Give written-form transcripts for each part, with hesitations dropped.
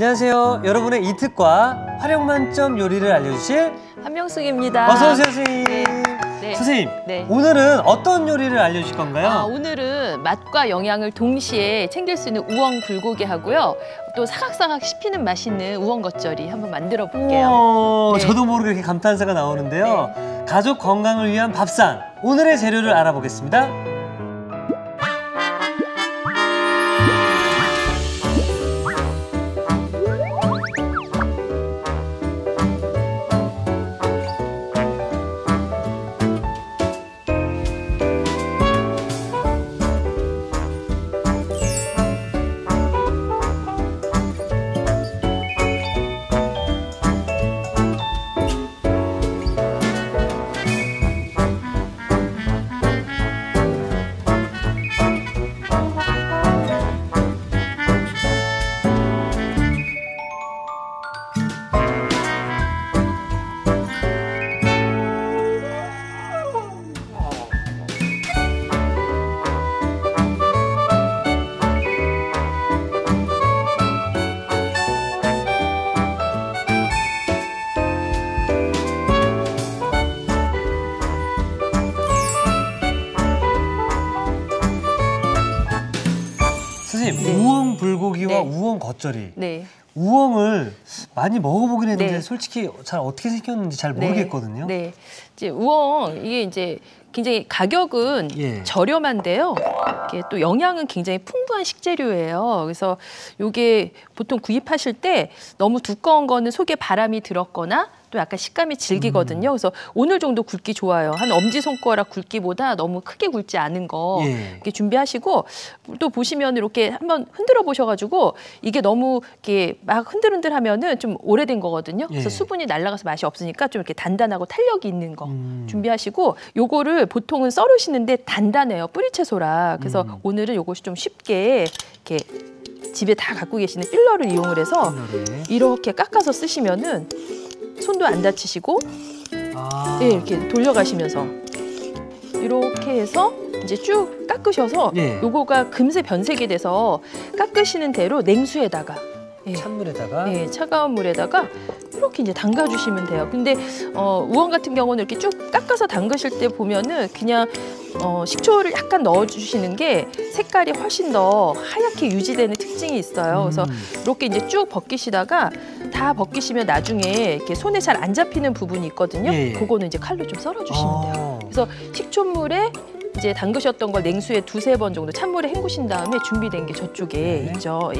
안녕하세요. 여러분의 이특과 활용 만점 요리를 알려주실 한명숙입니다. 어서 오세요, 선생님. 네. 선생님, 네. 오늘은 어떤 요리를 알려주실 건가요? 오늘은 맛과 영양을 동시에 챙길 수 있는 우엉 불고기 하고요. 또 사각사각 씹히는 맛있는 우엉 겉절이 한번 만들어 볼게요. 네. 저도 모르게 이렇게 감탄사가 나오는데요. 가족 건강을 위한 밥상, 오늘의 재료를 알아보겠습니다. 선생님, 네. 우엉 불고기와 네. 우엉 겉절이. 네. 우엉을 많이 먹어보긴 했는데 네. 솔직히 잘 어떻게 생겼는지 잘 모르겠거든요. 네. 이제 우엉 이게 이제 굉장히 가격은 저렴한데요. 이게 또 영양은 굉장히 풍부한 식재료예요. 그래서 이게 보통 구입하실 때 너무 두꺼운 거는 속에 바람이 들었거나 또 약간 식감이 질기거든요. 그래서 오늘 정도 굵기 좋아요. 한 엄지손가락 굵기보다 너무 크게 굵지 않은 거 이렇게 준비하시고 또 보시면 이렇게 한번 흔들어 보셔가지고 이게 너무 이렇게 막 흔들흔들하면은 좀 오래된 거거든요. 그래서 수분이 날아가서 맛이 없으니까 좀 이렇게 단단하고 탄력이 있는 거 준비하시고 요거를 보통은 썰으시는데 단단해요. 뿌리채소라. 그래서 오늘은 요것이 좀 쉽게 이렇게 집에 다 갖고 계시는 필러를 이용을 해서 이렇게 깎아서 쓰시면은 손도 안 다치시고 네, 이렇게 돌려가시면서 이렇게 해서 이제 쭉 깎으셔서 요거가 금세 변색이 돼서 깎으시는 대로 냉수에다가 찬물에다가 차가운 물에다가 이렇게 이제 담가주시면 돼요. 근데 우엉 같은 경우는 이렇게 쭉 깎아서 담그실 때 보면은 그냥 식초를 약간 넣어주시는 게 색깔이 훨씬 더 하얗게 유지되는 특징이 있어요. 그래서 이렇게 이제 쭉 벗기시다가 다 벗기시면 나중에 이렇게 손에 잘 안 잡히는 부분이 있거든요. 그거는 이제 칼로 좀 썰어주시면 돼요. 그래서 식초물에 이제 담그셨던 걸 냉수에 2~3번 정도 찬물에 헹구신 다음에 준비된 게 저쪽에 있죠.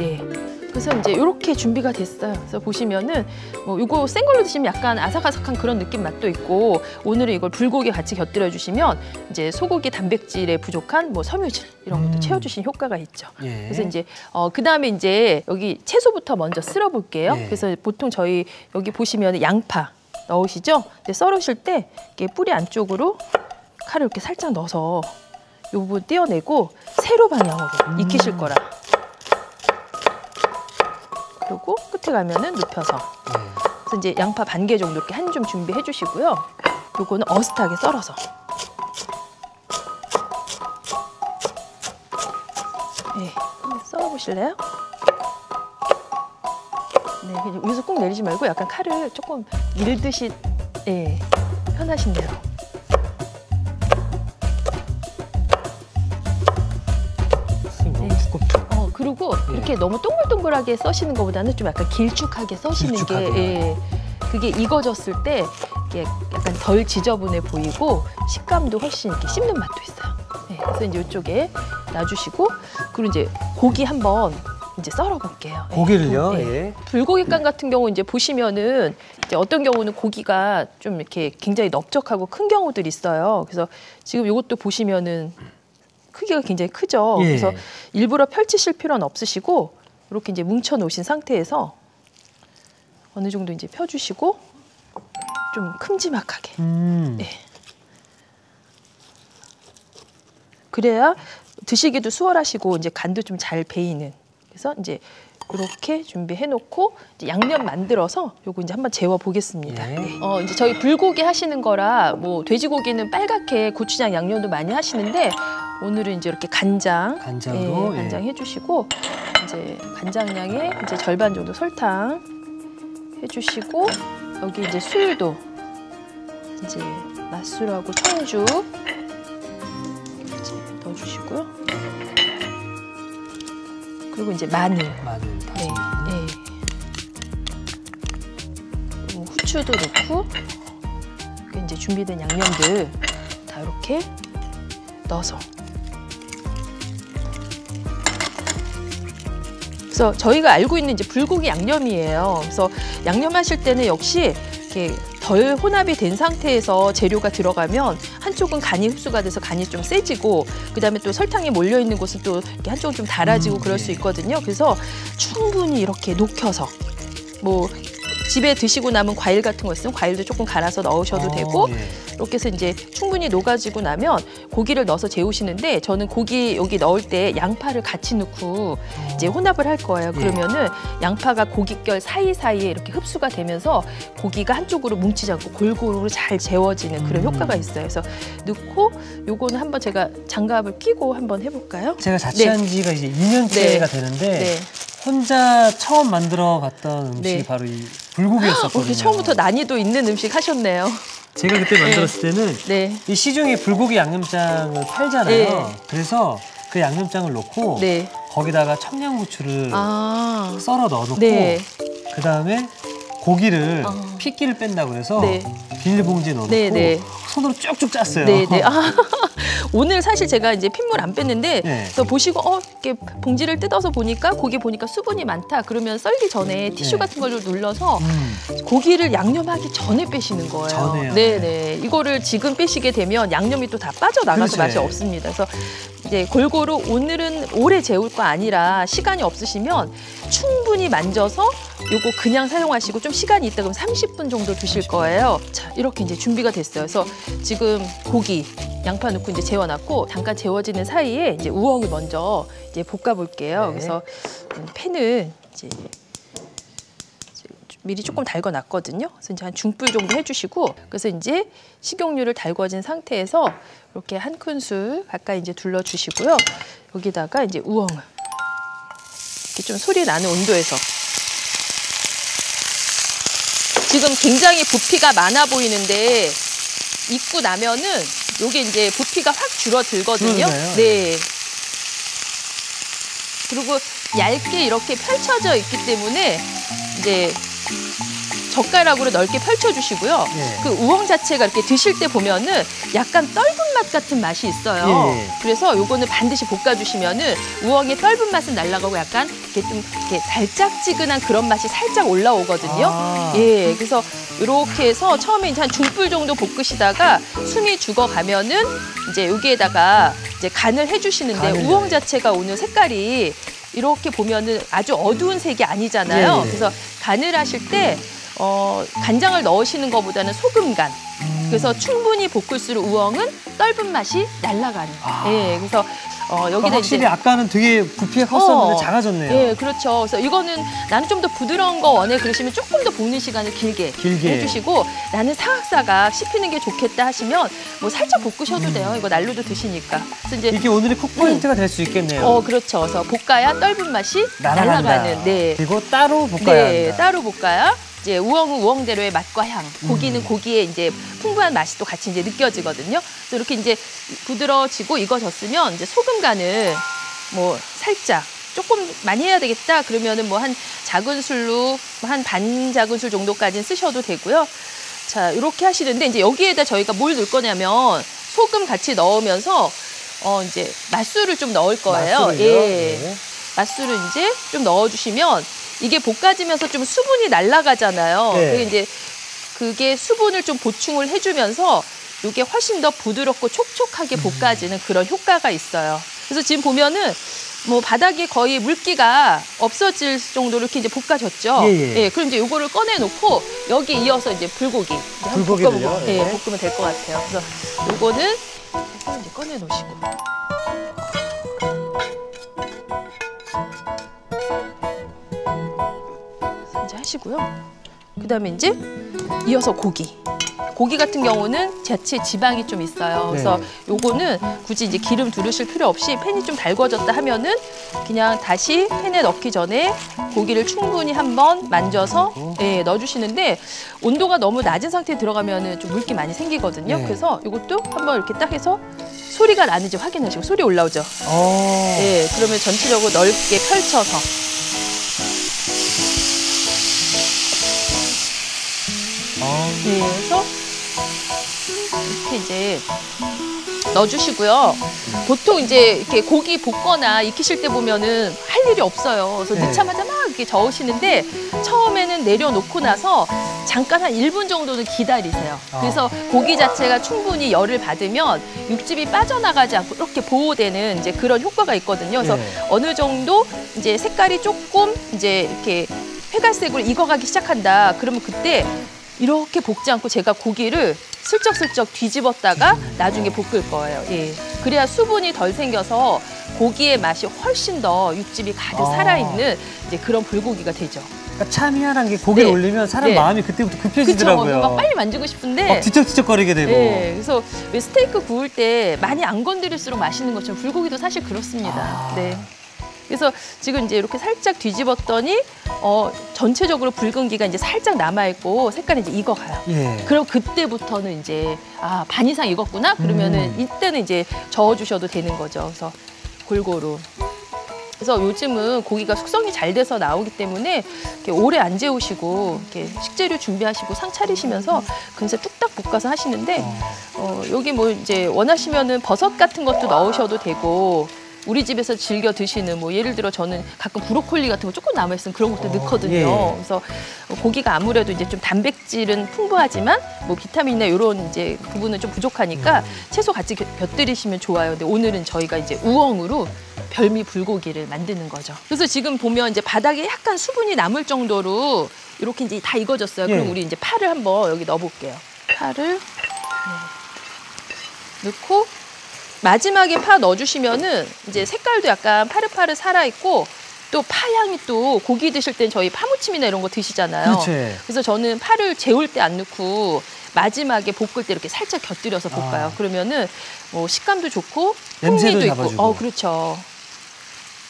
그래서 이제 이렇게 준비가 됐어요. 그래서 보시면은 뭐 이거 생 걸로 드시면 약간 아삭아삭한 그런 느낌 맛도 있고 오늘은 이걸 불고기 같이 곁들여 주시면 이제 소고기 단백질에 부족한 뭐 섬유질 이런 것도 채워주신 효과가 있죠. 그래서 이제 그 다음에 이제 여기 채소부터 먼저 쓸어 볼게요. 그래서 보통 저희 여기 보시면 양파 넣으시죠. 근데 썰으실 때 이렇게 뿌리 안쪽으로 칼을 이렇게 살짝 넣어서 이 부분 떼어내고 세로 방향으로 익히실 거라. 그리고 끝에 가면은 눕혀서. 그래서 이제 양파 반 개 정도 이렇게 한 줌 준비해 주시고요. 요거는 어슷하게 썰어서. 한번 썰어 보실래요? 네, 여기서 꼭 내리지 말고 약간 칼을 조금 밀듯이 편하신 대로. 그리고 이렇게 너무 동글동글하게 써시는 것보다는 좀 약간 길쭉하게 써시는 게 그게 익어졌을 때 이게 약간 덜 지저분해 보이고 식감도 훨씬 이렇게 씹는 맛도 있어요. 그래서 이제 이쪽에 놔주시고 그리고 이제 고기 한번 이제 썰어 볼게요. 고기를요? 불고기간 같은 경우 이제 보시면은 이제 어떤 경우는 고기가 좀 이렇게 굉장히 넓적하고 큰 경우들이 있어요. 그래서 지금 이것도 보시면은 크기가 굉장히 크죠. 그래서 일부러 펼치실 필요는 없으시고 이렇게 이제 뭉쳐 놓으신 상태에서 어느 정도 이제 펴주시고 좀 큼지막하게. 그래야 드시기도 수월하시고 이제 간도 좀 잘 배이는. 그래서 이제 이렇게 준비해 놓고 이제 양념 만들어서 요거 이제 한번 재워 보겠습니다. 이제 저희 불고기 하시는 거라 뭐 돼지고기는 빨갛게 고추장 양념도 많이 하시는데 오늘은 이제 이렇게 간장, 간장으로, 간장 해주시고 이제 간장량의 이제 절반 정도 설탕 해주시고 여기 이제 술도 이제 맛술하고 청주 이제 넣어주시고요. 그리고 이제 마늘, 다진. 그리고 후추도 넣고 이렇게 이제 준비된 양념들 다 이렇게 넣어서. 그래서 저희가 알고 있는 이제 불고기 양념이에요. 그래서 양념하실 때는 역시 이렇게 덜 혼합이 된 상태에서 재료가 들어가면 한쪽은 간이 흡수가 돼서 간이 좀 세지고 그다음에 또 설탕이 몰려 있는 곳은 또 이렇게 한쪽은 좀 달아지고 그럴 수 있거든요. 그래서 충분히 이렇게 녹여서 뭐 집에 드시고 남은 과일 같은 거 있으면 과일도 조금 갈아서 넣으셔도 되고 이렇게 해서 이제 충분히 녹아지고 나면 고기를 넣어서 재우시는데 저는 고기 여기 넣을 때 양파를 같이 넣고 이제 혼합을 할 거예요. 그러면은 양파가 고깃결 사이사이에 이렇게 흡수가 되면서 고기가 한쪽으로 뭉치지 않고 골고루 잘 재워지는 그런 효과가 있어요. 그래서 넣고 요거는 한번 제가 장갑을 끼고 한번 해볼까요? 제가 자취한 지가 이제 2년째가 되는데 혼자 처음 만들어 봤던 음식이 바로 이 불고기였었거든요. 처음부터 난이도 있는 음식 하셨네요. 제가 그때 만들었을 때는 이 시중에 불고기 양념장을 팔잖아요. 그래서 그 양념장을 넣고 거기다가 청양고추를 썰어 넣어놓고 그 다음에 고기를 핏기를 뺀다고 해서 비닐봉지에 넣어놓고 손으로 쭉쭉 짰어요. 오늘 사실 제가 이제 핏물 안 뺐는데 그래서 보시고 이렇게 봉지를 뜯어서 보니까 고기 보니까 수분이 많다. 그러면 썰기 전에 티슈 같은 걸로 눌러서 고기를 양념하기 전에 빼시는 거예요. 전에요. 이거를 지금 빼시게 되면 양념이 또 다 빠져나가서 맛이 없습니다. 그래서 이제 골고루 오늘은 오래 재울 거 아니라 시간이 없으시면 충분히 만져서 요거 그냥 사용하시고 좀 시간이 있다 그러면 30분 정도 두실 거예요. 자, 이렇게 이제 준비가 됐어요. 그래서 지금 고기, 양파 넣고 이제 재워놨고 잠깐 재워지는 사이에 이제 우엉을 먼저 이제 볶아 볼게요. 그래서 팬을 이제 미리 조금 달궈놨거든요. 그래서 이제 한 중불 정도 해주시고 그래서 이제 식용유를 달궈진 상태에서 이렇게 한 큰술 가까이 이제 둘러주시고요. 여기다가 이제 우엉을 이렇게 좀 소리 나는 온도에서 지금 굉장히 부피가 많아 보이는데 익고 나면은 요게 이제 부피가 확 줄어들거든요. 그리고 얇게 이렇게 펼쳐져 있기 때문에 이제 젓가락으로 넓게 펼쳐주시고요. 그 우엉 자체가 이렇게 드실 때 보면은 약간 떫은 맛 같은 맛이 있어요. 그래서 요거는 반드시 볶아주시면은 우엉의 떫은 맛은 날아가고 약간 이렇게 좀 이렇게 달짝지근한 그런 맛이 살짝 올라오거든요. 그래서 이렇게 해서 처음에 이제 한 중불 정도 볶으시다가 숨이 죽어가면은 이제 여기에다가 이제 간을 해주시는데 우엉 자체가 오늘 색깔이 이렇게 보면은 아주 어두운 색이 아니잖아요. 그래서 간을 하실 때 간장을 넣으시는 것보다는 소금간. 그래서 충분히 볶을수록 우엉은 떫은 맛이 날아가는. 그래서 여기다 확실히 이제 아까는 되게 부피가 컸었는데 작아졌네요. 그렇죠. 그래서 이거는 나는 좀 더 부드러운 거 원해 그러시면 조금 더 볶는 시간을 길게 해주시고 나는 사각사각 씹히는 게 좋겠다 하시면 뭐 살짝 볶으셔도 돼요. 이거 날로도 드시니까. 그래서 이제 이게 오늘의 쿡 포인트가 될 수 있겠네요. 그렇죠. 그래서 볶아야 떫은 맛이 날아가는. 그리고 따로 볶아야 한다. 따로 볶아야 이제 우엉은 우엉대로의 맛과 향, 고기는 고기의 이제 풍부한 맛이 또 같이 이제 느껴지거든요. 그래서 이렇게 이제 부드러워지고 익어졌으면 이제 소금 간을 뭐 살짝 조금 많이 해야 되겠다 그러면은 뭐 한 작은 술로 한 반 작은 술 정도까지는 쓰셔도 되고요. 자, 이렇게 하시는데 이제 여기에다 저희가 뭘 넣을 거냐면 소금 같이 넣으면서 이제 맛술을 좀 넣을 거예요. 맛술을 이제 좀 넣어주시면 이게 볶아지면서 좀 수분이 날아가잖아요. 그게 수분을 좀 보충을 해주면서 이게 훨씬 더 부드럽고 촉촉하게 볶아지는 그런 효과가 있어요. 그래서 지금 보면은 뭐 바닥에 거의 물기가 없어질 정도로 이렇게 이제 볶아졌죠. 그럼 이제 요거를 꺼내놓고 여기 이어서 이제 불고기 볶으면 될 것 같아요. 그래서 요거는 이제 꺼내놓으시고. 고기 같은 경우는 자체 지방이 좀 있어요. 그래서 요거는 굳이 이제 기름 두르실 필요 없이 팬이 좀 달궈졌다 하면은 그냥 다시 팬에 넣기 전에 고기를 충분히 한번 만져서 넣어주시는데 온도가 너무 낮은 상태에 들어가면은 좀 물기 많이 생기거든요. 그래서 이것도 한번 이렇게 딱 해서 소리가 나는지 확인하시고 소리 올라오죠. 그러면 전체적으로 넓게 펼쳐서 그래서 이렇게 이제 넣어주시고요. 보통 이제 이렇게 고기 볶거나 익히실 때 보면은 할 일이 없어요. 그래서 넣자마자 막 이렇게 저으시는데 처음에는 내려놓고 나서 잠깐 한 1분 정도는 기다리세요. 그래서 고기 자체가 충분히 열을 받으면 육즙이 빠져나가지 않고 이렇게 보호되는 이제 그런 효과가 있거든요. 그래서 어느 정도 이제 색깔이 조금 이제 이렇게 회갈색으로 익어가기 시작한다. 그러면 그때 이렇게 볶지 않고 제가 고기를 슬쩍슬쩍 뒤집었다가 나중에 볶을 거예요. 그래야 수분이 덜 생겨서 고기의 맛이 훨씬 더 육즙이 가득 살아있는 이제 그런 불고기가 되죠. 그러니까 참 희한한 게 고기를 올리면 사람 마음이 그때부터 급해지더라고요. 그쵸, 막 빨리 만지고 싶은데 뒤척뒤척거리게 되고. 그래서 왜 스테이크 구울 때 많이 안 건드릴수록 맛있는 것처럼 불고기도 사실 그렇습니다. 그래서 지금 이제 이렇게 살짝 뒤집었더니 전체적으로 붉은기가 이제 살짝 남아있고 색깔이 이제 익어가요. 그럼 그때부터는 이제 반 이상 익었구나? 그러면은 이때는 이제 저어주셔도 되는 거죠. 그래서 골고루. 그래서 요즘은 고기가 숙성이 잘 돼서 나오기 때문에 이렇게 오래 안 재우시고 이렇게 식재료 준비하시고 상 차리시면서 금세 뚝딱 볶아서 하시는데 여기 뭐 이제 원하시면은 버섯 같은 것도 넣으셔도 되고 우리 집에서 즐겨 드시는 뭐 예를 들어 저는 가끔 브로콜리 같은 거 조금 남아있으면 그런 것도 넣거든요. 그래서 고기가 아무래도 이제 좀 단백질은 풍부하지만 뭐 비타민이나 이런 이제 부분은 좀 부족하니까 채소 같이 곁들이시면 좋아요. 근데 오늘은 저희가 이제 우엉으로 별미 불고기를 만드는 거죠. 그래서 지금 보면 이제 바닥에 약간 수분이 남을 정도로 이렇게 이제 다 익어졌어요. 그럼 우리 이제 파를 한번 여기 넣어볼게요. 파를 넣고 마지막에 파 넣어주시면은 이제 색깔도 약간 파릇파릇 살아있고 또 파향이 또 고기 드실 땐 저희 파무침이나 이런 거 드시잖아요. 그래서 저는 파를 재울 때 안 넣고 마지막에 볶을 때 이렇게 살짝 곁들여서 볶아요. 그러면은 뭐 식감도 좋고 풍미도 있고. 그렇죠.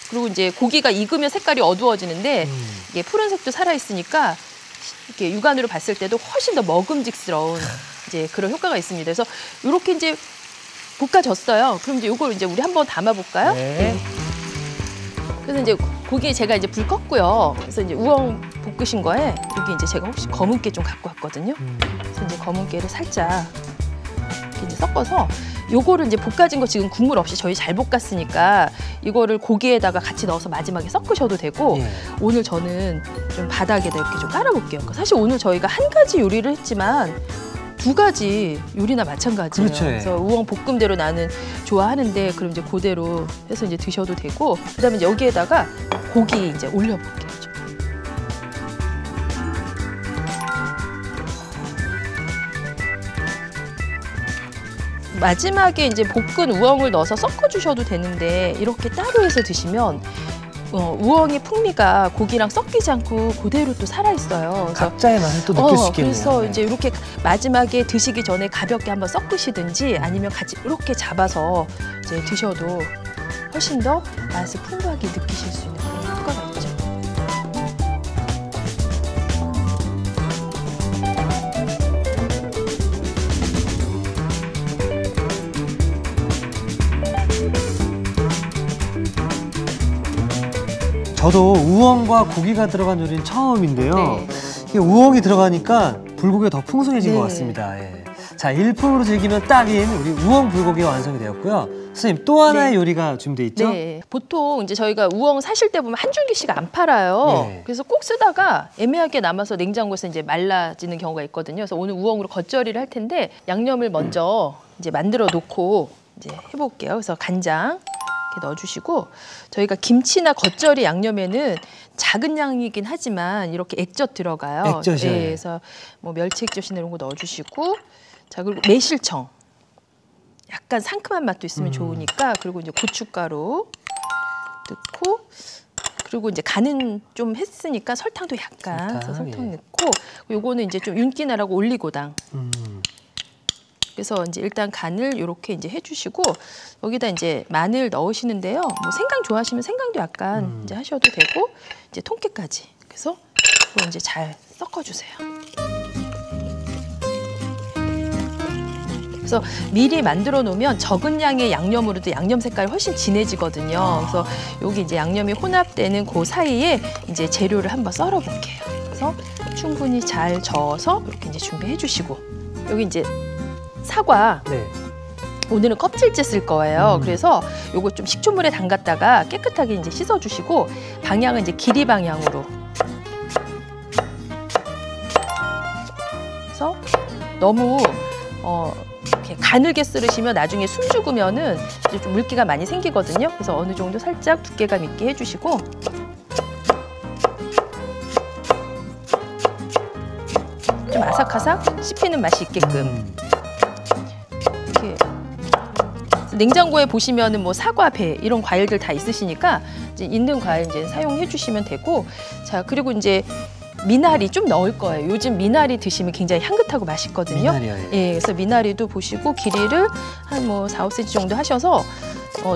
그리고 이제 고기가 익으면 색깔이 어두워지는데 이게 푸른색도 살아있으니까 이렇게 육안으로 봤을 때도 훨씬 더 먹음직스러운 이제 그런 효과가 있습니다. 그래서 이렇게 이제 볶아졌어요. 그럼 이제 이걸 이제 우리 한번 담아볼까요? 그래서 이제 고기에 제가 이제 불 껐고요. 그래서 이제 우엉 볶으신 거에 여기 이제 제가 혹시 검은깨 좀 갖고 왔거든요. 그래서 이제 검은깨를 살짝 이렇게 이제 섞어서 요거를 이제 볶아진 거 지금 국물 없이 저희 잘 볶았으니까 이거를 고기에다가 같이 넣어서 마지막에 섞으셔도 되고 오늘 저는 좀 바닥에다 이렇게 좀 깔아볼게요. 사실 오늘 저희가 한 가지 요리를 했지만 2가지 요리나 마찬가지예요. 그래서 우엉 볶음대로 나는 좋아하는데 그럼 이제 그대로 해서 이제 드셔도 되고 그다음에 이제 여기에다가 고기 이제 올려볼게요. 마지막에 이제 볶은 우엉을 넣어서 섞어주셔도 되는데 이렇게 따로 해서 드시면 우엉의 풍미가 고기랑 섞이지 않고 그대로 또 살아있어요. 그래서 각자의 맛을 또 느낄 수 있겠네요. 그래서 이제 이렇게 마지막에 드시기 전에 가볍게 한번 섞으시든지 아니면 같이 이렇게 잡아서 이제 드셔도 훨씬 더 맛을 풍부하게 느끼실 수 있는 그런 효과가 있죠. 저도 우엉과 고기가 들어간 요리는 처음인데요. 이게 우엉이 들어가니까 불고기가 더 풍성해진 것 같습니다. 자, 일품으로 즐기면 딱인 우리 우엉 불고기가 완성이 되었고요. 선생님, 또 하나의 요리가 준비되어 있죠? 보통 이제 저희가 우엉 사실 때 보면 한 줄기씩 안 팔아요. 그래서 꼭 쓰다가 애매하게 남아서 냉장고에서 이제 말라지는 경우가 있거든요. 그래서 오늘 우엉으로 겉절이를 할 텐데 양념을 먼저 이제 만들어 놓고 이제 해볼게요. 그래서 간장 이렇게 넣어주시고 저희가 김치나 겉절이 양념에는 작은 양이긴 하지만 이렇게 액젓 들어가요. 액젓이요? 그래서 뭐 멸치 액젓이나 이런 거 넣어주시고 자 그리고 매실청 약간 상큼한 맛도 있으면 좋으니까 그리고 이제 고춧가루 넣고 그리고 이제 간은 좀 했으니까 설탕도 약간 설탕 넣고 요거는 이제 좀 윤기 나라고 올리고당 그래서 이제 일단 간을 이렇게 이제 해주시고 여기다 이제 마늘 넣으시는데요. 뭐 생강 좋아하시면 생강도 약간 이제 하셔도 되고 이제 통깨까지. 그래서 이거 이제 잘 섞어주세요. 그래서 미리 만들어 놓으면 적은 양의 양념으로도 양념 색깔이 훨씬 진해지거든요. 그래서 여기 이제 양념이 혼합되는 그 사이에 이제 재료를 한번 썰어 볼게요. 그래서 충분히 잘 저어서 이렇게 이제 준비해 주시고 여기 이제 사과. 네. 오늘은 껍질째 쓸 거예요. 그래서 요거 좀 식초물에 담갔다가 깨끗하게 이제 씻어 주시고 방향은 이제 길이 방향으로. 그래서 너무 이렇게 가늘게 썰으시면 나중에 숨 죽으면은 이제 좀 물기가 많이 생기거든요. 그래서 어느 정도 살짝 두께감 있게 해주시고 좀 아삭아삭 씹히는 맛이 있게끔 이렇게. 냉장고에 보시면은 뭐 사과, 배 이런 과일들 다 있으시니까 이제 있는 과일 이제 사용해 주시면 되고 자 그리고 이제 미나리 좀 넣을 거예요. 요즘 미나리 드시면 굉장히 향긋하고 맛있거든요. 미나리요? 예, 그래서 미나리도 보시고 길이를 한 뭐 4, 5cm 정도 하셔서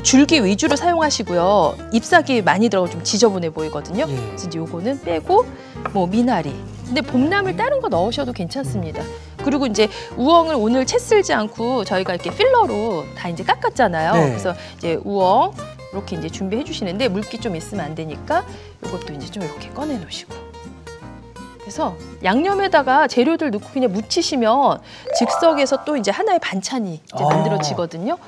줄기 위주로 사용하시고요. 잎사귀 많이 들어가고 좀 지저분해 보이거든요. 예. 그래서 이제 요거는 빼고 뭐 미나리. 근데 봄나물 다른 거 넣으셔도 괜찮습니다. 그리고 이제 우엉을 오늘 채 썰지 않고 저희가 이렇게 필러로 다 이제 깎았잖아요. 네. 그래서 이제 우엉 이렇게 이제 준비해 주시는데 물기 좀 있으면 안 되니까 요것도 이제 좀 이렇게 꺼내 놓으시고. 그래서 양념에다가 재료들 넣고 그냥 무치시면 즉석에서 또 이제 하나의 반찬이 이제 만들어지거든요.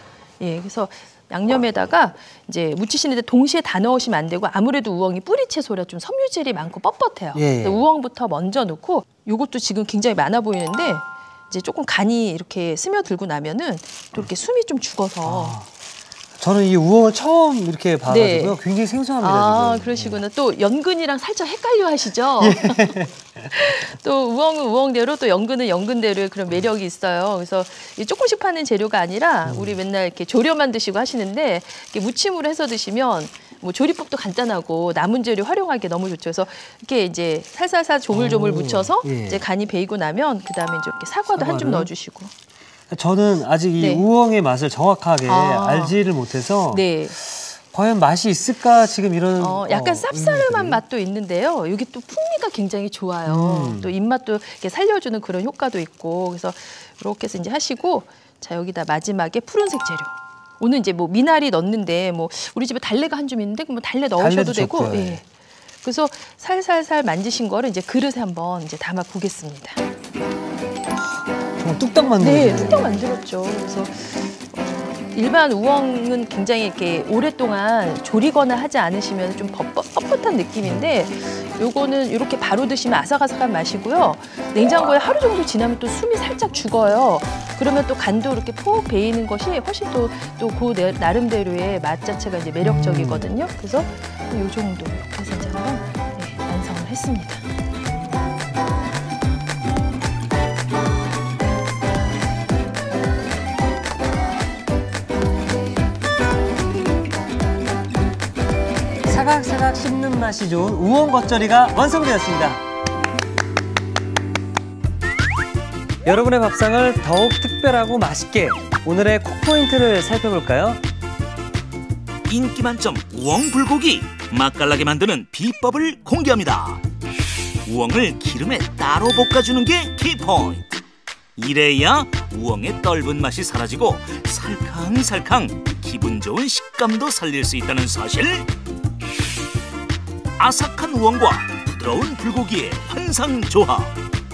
예, 그래서 양념에다가 이제 무치시는데 동시에 다 넣으시면 안 되고 아무래도 우엉이 뿌리 채소라 좀 섬유질이 많고 뻣뻣해요. 예. 우엉부터 먼저 넣고 요것도 지금 굉장히 많아 보이는데 이제 조금 간이 이렇게 스며들고 나면은 또 이렇게 숨이 좀 죽어서. 저는 이 우엉을 처음 이렇게 봐가지고요. 네. 굉장히 생소합니다. 지금. 그러시구나. 또 연근이랑 살짝 헷갈려 하시죠? 예. 또 우엉은 우엉대로 또 연근은 연근대로의 그런 매력이 있어요. 그래서 조금씩 파는 재료가 아니라 우리 맨날 이렇게 조려만 드시고 하시는데 이렇게 무침으로 해서 드시면 뭐 조리법도 간단하고 남은 재료 활용하기 너무 좋죠. 그래서 이렇게 이제 살살살 조물조물 묻혀서 이제 간이 배이고 나면 그다음에 이제 이렇게 사과도 한 줌 넣어주시고. 저는 아직 이 우엉의 맛을 정확하게 알지를 못해서 과연 맛이 있을까 지금 이런 약간 쌉싸름한 맛도 있는데요. 여기 또 풍미가 굉장히 좋아요. 또 입맛도 이렇게 살려주는 그런 효과도 있고 그래서 이렇게 해서 이제 하시고 자 여기다 마지막에 푸른색 재료. 오늘 이제 뭐 미나리 넣는데 뭐 우리 집에 달래가 한 줌 있는데 뭐 달래 넣으셔도 되고. 예. 그래서 살살살 만지신 거를 이제 그릇에 한번 이제 담아 보겠습니다. 뚝딱 만들었네요. 네, 뚝딱 만들었죠. 그래서 일반 우엉은 굉장히 이렇게 오랫동안 조리거나 하지 않으시면 좀 뻣뻣한 느낌인데 요거는 이렇게 바로 드시면 아삭아삭한 맛이고요. 냉장고에 하루 정도 지나면 또 숨이 살짝 죽어요. 그러면 또 간도 이렇게 푹 배이는 것이 훨씬 또 그 나름대로의 맛 자체가 이제 매력적이거든요. 그래서 요 정도 이렇게 해서 이제 한번 완성을 했습니다. 사각사각 씹는 맛이 좋은 우엉 겉절이가 완성되었습니다. 여러분의 밥상을 더욱 특별하고 맛있게 오늘의 콕포인트를 살펴볼까요? 인기 만점 우엉 불고기 맛깔나게 만드는 비법을 공개합니다. 우엉을 기름에 따로 볶아주는 게 키포인트. 이래야 우엉의 떫은 맛이 사라지고 살캉살캉 기분 좋은 식감도 살릴 수 있다는 사실. 아삭한 우엉과 부드러운 불고기의 환상조합.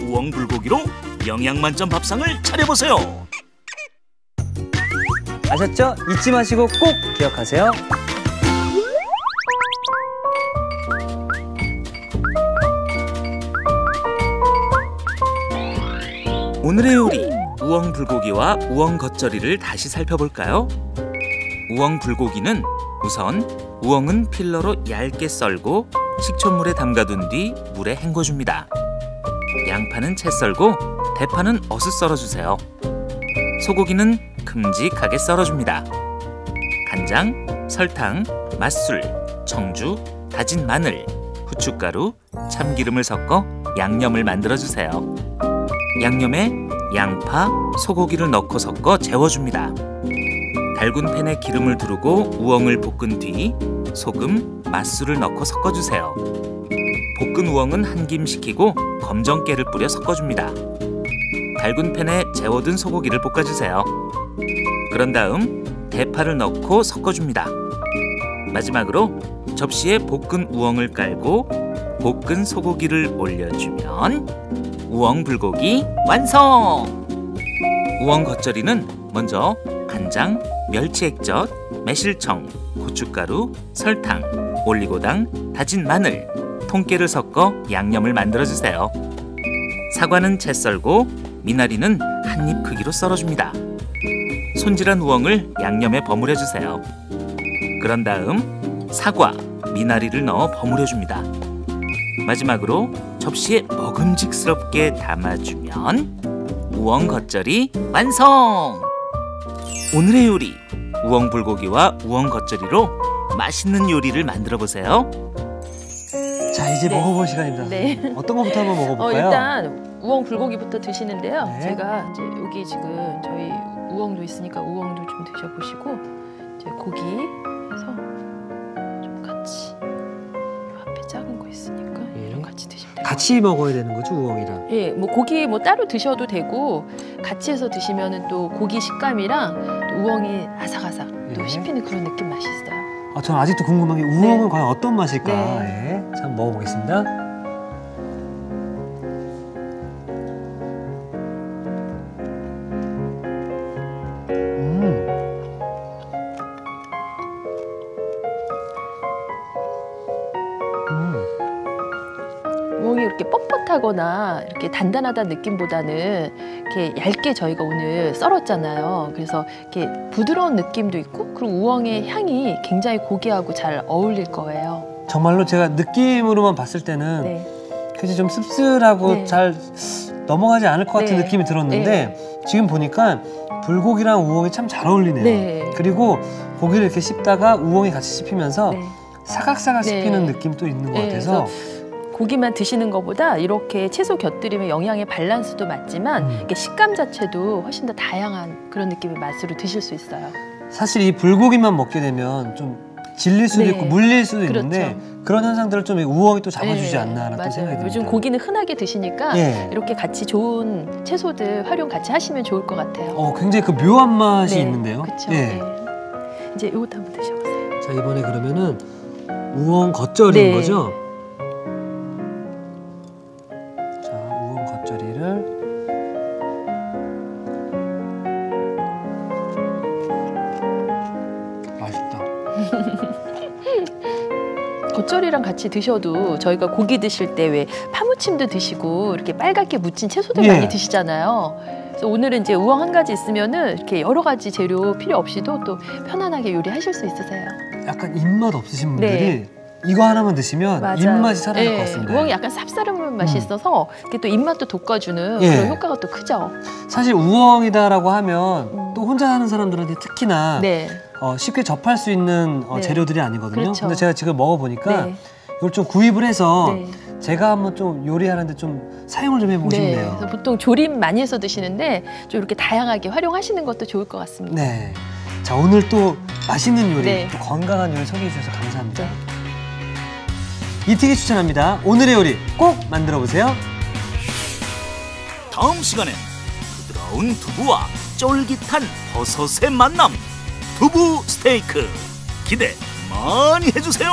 우엉 불고기로 영양 만점 밥상을 차려보세요. 아셨죠? 잊지 마시고 꼭 기억하세요. 오늘의 요리 우엉 불고기와 우엉 겉절이를 다시 살펴볼까요? 우엉 불고기는 우선 우엉은 필러로 얇게 썰고 식초물에 담가둔 뒤 물에 헹궈줍니다. 양파는 채 썰고 대파는 어슷 썰어주세요. 소고기는 큼직하게 썰어줍니다. 간장, 설탕, 맛술, 청주, 다진 마늘, 후춧가루, 참기름을 섞어 양념을 만들어주세요. 양념에 양파, 소고기를 넣고 섞어 재워줍니다. 달군 팬에 기름을 두르고 우엉을 볶은 뒤 소금, 맛술을 넣고 섞어주세요. 볶은 우엉은 한 김 식히고 검정깨를 뿌려 섞어줍니다. 달군 팬에 재워둔 소고기를 볶아주세요. 그런 다음 대파를 넣고 섞어줍니다. 마지막으로 접시에 볶은 우엉을 깔고 볶은 소고기를 올려주면 우엉 불고기 완성! 우엉 겉절이는 먼저 간장, 멸치 액젓, 매실청, 고춧가루, 설탕, 올리고당, 다진 마늘, 통깨를 섞어 양념을 만들어주세요. 사과는 채 썰고 미나리는 한 입 크기로 썰어줍니다. 손질한 우엉을 양념에 버무려주세요. 그런 다음 사과, 미나리를 넣어 버무려줍니다. 마지막으로 접시에 먹음직스럽게 담아주면 우엉 겉절이 완성! 오늘의 요리, 우엉 불고기와 우엉 겉절이로 맛있는 요리를 만들어 보세요. 자, 이제 먹어볼 시간입니다. 네. 어떤 것부터 한번 먹어볼까요? 일단 우엉 불고기부터 드시는데요. 네. 제가 이제 여기 지금 저희 우엉도 있으니까 우엉도 좀 드셔보시고 이제 고기 해서 좀 같이 앞에 작은 거 있으니까 이랑 같이 드시면 돼요. 같이 먹어야 되는 거죠, 우엉이랑? 예, 뭐 고기 뭐 따로 드셔도 되고 같이 해서 드시면은 또 고기 식감이랑 또 우엉이 아삭아삭 또 씹히는 그런 느낌 맛이 있어요. 아, 저는 아직도 궁금한 게 우엉은 네. 과연 어떤 맛일까? 네. 예. 자, 한번 먹어보겠습니다. 우엉이 이렇게 뻣뻣하거나 이렇게 단단하다는 느낌보다는 이렇게 얇게 저희가 오늘 썰었잖아요. 그래서 이렇게 부드러운 느낌도 있고 그리고 우엉의 향이 굉장히 고기하고 잘 어울릴 거예요. 정말로 제가 느낌으로만 봤을 때는 네. 굉장히 좀 씁쓸하고 네. 잘 넘어가지 않을 것 같은 네. 느낌이 들었는데 지금 보니까 불고기랑 우엉이 참 잘 어울리네요. 네. 그리고 고기를 이렇게 씹다가 우엉이 같이 씹히면서 네. 사각사각 씹히는 네. 느낌도 있는 것 네, 같아서 고기만 드시는 것보다 이렇게 채소 곁들이면 영양의 밸런스도 맞지만 이렇게 식감 자체도 훨씬 더 다양한 그런 느낌의 맛으로 드실 수 있어요. 사실 이 불고기만 먹게 되면 좀 질릴 수도 네. 있고 물릴 수도 그렇죠. 있는데 그런 현상들을 좀 우엉이 또 잡아주지 네, 않나라는 또 생각이 맞아요. 듭니다. 요즘 고기는 흔하게 드시니까 예. 이렇게 같이 좋은 채소들 활용 같이 하시면 좋을 것 같아요. 굉장히 그 묘한 맛이 네, 있는데요. 그렇죠. 예. 이제 이것도 한번 드셔보세요. 자, 이번에 그러면은 우엉 겉절이인 네. 거죠? 자, 우엉 겉절이를 맛있다. 겉절이랑 같이 드셔도 저희가 고기 드실 때 왜 파무침도 드시고 이렇게 빨갛게 무친 채소들 예. 많이 드시잖아요. 그래서 오늘은 이제 우엉 한 가지 있으면은 이렇게 여러 가지 재료 필요 없이도 또 편안하게 요리하실 수 있으세요. 약간 입맛 없으신 분들이 네. 이거 하나만 드시면 맞아요. 입맛이 사라질 네, 것 같습니다. 우엉이 약간 쌉싸름한 맛이 있어서 이게 또 입맛도 돋궈주는 예. 그런 효과가 또 크죠. 사실 우엉이다라고 하면 또 혼자 사는 사람들한테 특히나 네. 쉽게 접할 수 있는 네. 재료들이 아니거든요. 그렇죠. 근데 제가 지금 먹어보니까 네. 이걸 좀 구입을 해서 네. 제가 한번 좀 요리하는데 좀 사용을 좀 해보고 네. 싶네요. 그래서 보통 조림 많이 해서 드시는데 좀 이렇게 다양하게 활용하시는 것도 좋을 것 같습니다. 네. 자, 오늘 또 맛있는 요리, 네. 또 건강한 요리 소개해 주셔서 감사합니다. 이특이 추천합니다. 오늘의 요리 꼭 만들어 보세요. 다음 시간엔 부드러운 두부와 쫄깃한 버섯의 만남, 두부 스테이크 기대 많이 해주세요.